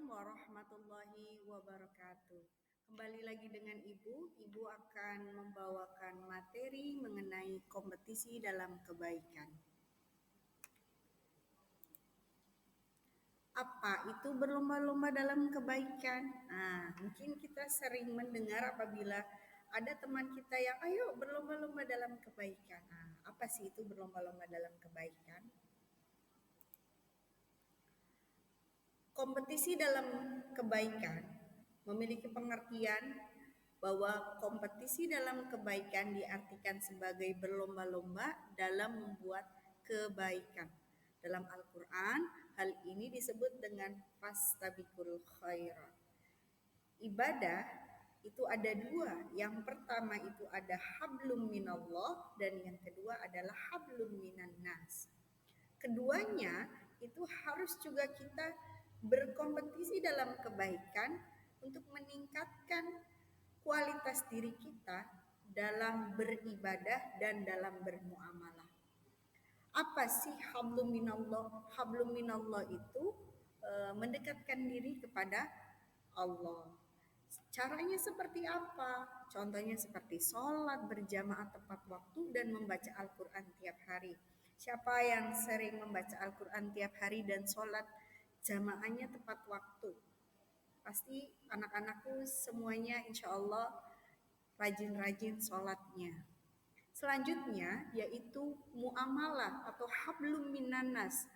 warahmatullahi wabarakatuh. Kembali lagi dengan Ibu. Ibu akan membawakan materi mengenai kompetisi dalam kebaikan. Apa itu berlomba-lomba dalam kebaikan? Mungkin kita sering mendengar apabila ada teman kita yang ayo berlomba-lomba dalam kebaikan. Apa sih itu berlomba-lomba dalam kebaikan? Kompetisi dalam kebaikan memiliki pengertian bahwa kompetisi dalam kebaikan diartikan sebagai berlomba-lomba dalam membuat kebaikan. Dalam Al-Quran, hal ini disebut dengan fastabiqul khairat. Ibadah itu ada dua. Yang pertama itu ada hablum minallah dan yang kedua adalah hablum minan nas. Keduanya itu harus juga kita berkompetisi dalam kebaikan untuk meningkatkan kualitas diri kita dalam beribadah dan dalam bermuamalah. Apa sih hablum minallah? Hablum minallah itu mendekatkan diri kepada Allah. Caranya seperti apa? Contohnya seperti sholat berjamaah tepat waktu dan membaca Al-Quran tiap hari. Siapa yang sering membaca Al-Quran tiap hari dan sholat jamaahnya tepat waktu? Pasti anak-anakku semuanya insya Allah rajin-rajin sholatnya. Selanjutnya yaitu muamalah atau hablum minannas,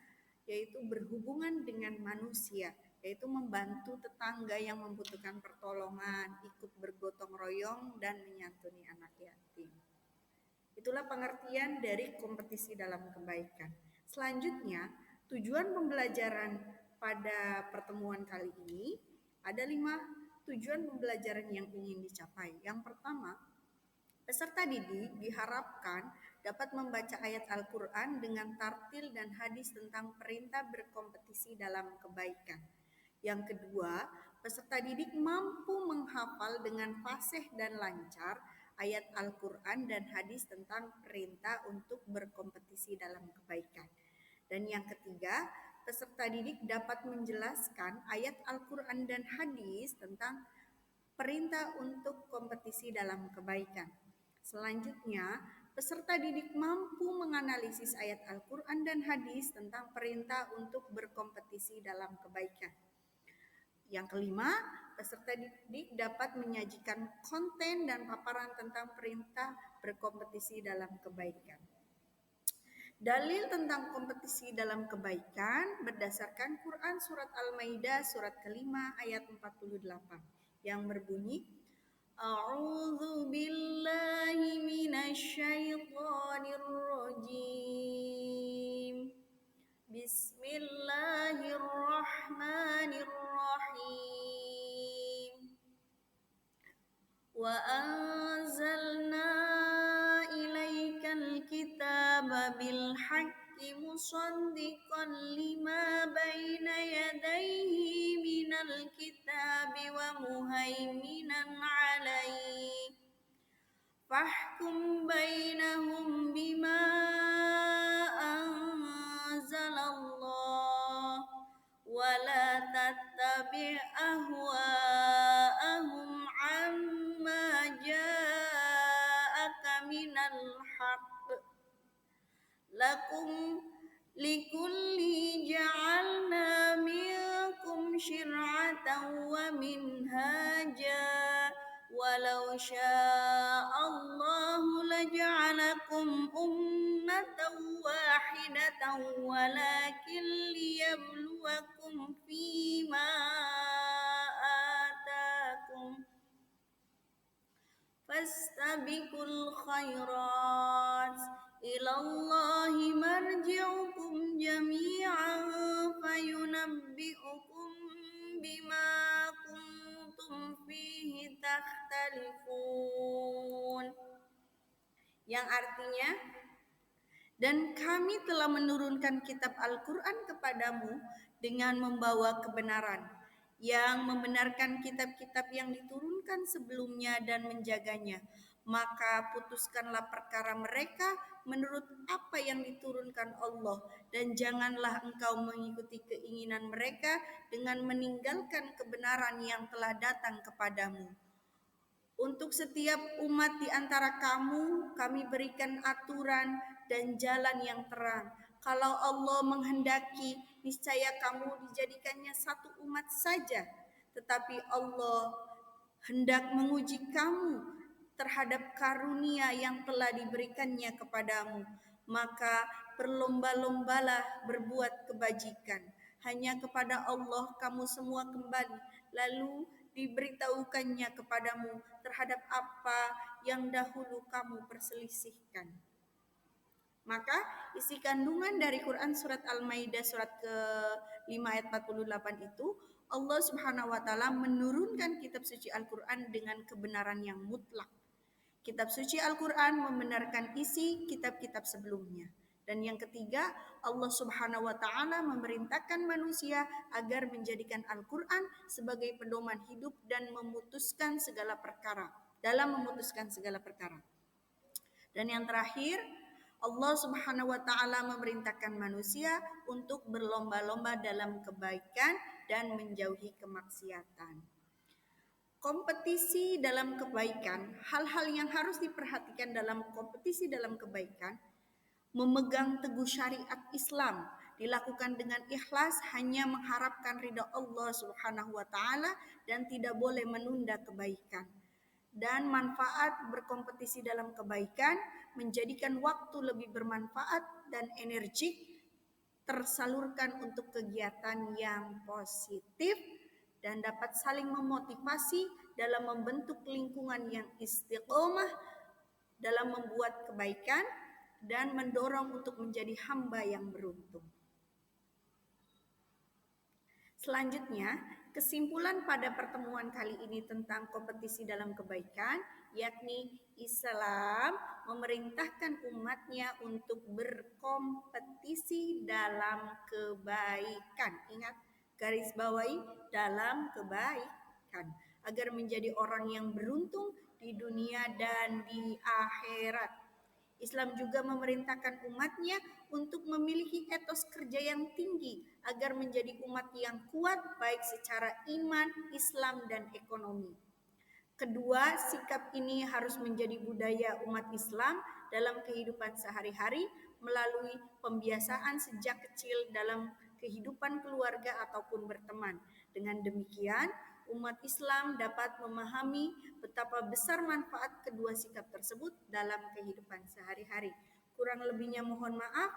yaitu berhubungan dengan manusia, yaitu membantu tetangga yang membutuhkan pertolongan, ikut bergotong royong dan menyantuni anak yatim. Itulah pengertian dari kompetisi dalam kebaikan. Selanjutnya, tujuan pembelajaran pada pertemuan kali ini ada 5 tujuan pembelajaran yang ingin dicapai. Yang pertama, peserta didik diharapkan dapat membaca ayat Al-Quran dengan tartil dan hadis tentang perintah berkompetisi dalam kebaikan. Yang kedua, peserta didik mampu menghafal dengan fasih dan lancar ayat Al-Quran dan hadis tentang perintah untuk berkompetisi dalam kebaikan. Dan yang ketiga, peserta didik dapat menjelaskan ayat Al-Quran dan hadis tentang perintah untuk kompetisi dalam kebaikan. Selanjutnya, peserta didik mampu menganalisis ayat Al-Quran dan hadis tentang perintah untuk berkompetisi dalam kebaikan. Yang kelima, peserta didik dapat menyajikan konten dan paparan tentang perintah berkompetisi dalam kebaikan. Dalil tentang kompetisi dalam kebaikan berdasarkan Quran Surat Al-Maidah Surat kelima ayat 48 yang berbunyi, A'udzu billahi minasy syaithanir rajim. Bismillahirrahmanirrahim. Wa anzalna ilaikal kitaba bil haqqi musaddiqan lima baina yadayhi minal kitabi wa muhaiminan alaihi. Fahkum bainahum bima anzalallah wa la tattabi' ahwa'ahum amma ja'aka minal haqq. Lakum likulli ja'alna minkum syir'atan wa minhaja walau sya'allahu laja'alakum ummatan wahidatan walakin liyabluwakum fima atakum fastabiqul khairat ilallahi marji'ukum jami'an fayunabbi'ukum bima kuntum fihi takhtalifun. Yang artinya, dan kami telah menurunkan kitab Al-Quran kepadamu dengan membawa kebenaran, yang membenarkan kitab-kitab yang diturunkan sebelumnya dan menjaganya. maka putuskanlah perkara mereka menurut apa yang diturunkan Allah, dan janganlah engkau mengikuti keinginan mereka dengan meninggalkan kebenaran yang telah datang kepadamu. Untuk setiap umat di antara kamu, kami berikan aturan dan jalan yang terang. Kalau Allah menghendaki, niscaya kamu dijadikannya satu umat saja. Tetapi Allah hendak menguji kamu terhadap karunia yang telah diberikannya kepadamu. Maka berlomba-lombalah berbuat kebajikan. Hanya kepada Allah kamu semua kembali. Lalu diberitahukannya kepadamu terhadap apa yang dahulu kamu perselisihkan. Maka isi kandungan dari Quran surat Al-Maidah surat ke-5 ayat 48 itu, Allah Subhanahu wa taala menurunkan kitab suci Al-Quran dengan kebenaran yang mutlak. Kitab suci Al-Quran membenarkan isi kitab-kitab sebelumnya. Dan yang ketiga, Allah Subhanahu wa taala memerintahkan manusia agar menjadikan Al-Quran sebagai pedoman hidup dan memutuskan segala perkara, dalam memutuskan segala perkara. Dan yang terakhir, Allah Subhanahu wa taala memerintahkan manusia untuk berlomba-lomba dalam kebaikan dan menjauhi kemaksiatan. Kompetisi dalam kebaikan, hal-hal yang harus diperhatikan dalam kompetisi dalam kebaikan, memegang teguh syariat Islam, dilakukan dengan ikhlas, hanya mengharapkan ridha Allah Subhanahu wa taala dan tidak boleh menunda kebaikan. Dan manfaat berkompetisi dalam kebaikan menjadikan waktu lebih bermanfaat dan energik tersalurkan untuk kegiatan yang positif dan dapat saling memotivasi dalam membentuk lingkungan yang istiqomah dalam membuat kebaikan dan mendorong untuk menjadi hamba yang beruntung. Selanjutnya, kesimpulan pada pertemuan kali ini tentang kompetisi dalam kebaikan, yakni Islam memerintahkan umatnya untuk berkompetisi dalam kebaikan. Ingat, garis bawahi dalam kebaikan, agar menjadi orang yang beruntung di dunia dan di akhirat. Islam juga memerintahkan umatnya untuk memiliki etos kerja yang tinggi agar menjadi umat yang kuat baik secara iman, Islam, dan ekonomi. Kedua, sikap ini harus menjadi budaya umat Islam dalam kehidupan sehari-hari melalui pembiasaan sejak kecil dalam kehidupan keluarga ataupun berteman. Dengan demikian, umat Islam dapat memahami betapa besar manfaat kedua sikap tersebut dalam kehidupan sehari-hari. Kurang lebihnya mohon maaf.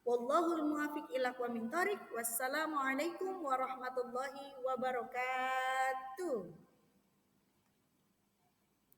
Wallahul muwaffiq ila aqwamit thoriq. Wassalamualaikum warahmatullahi wabarakatuh.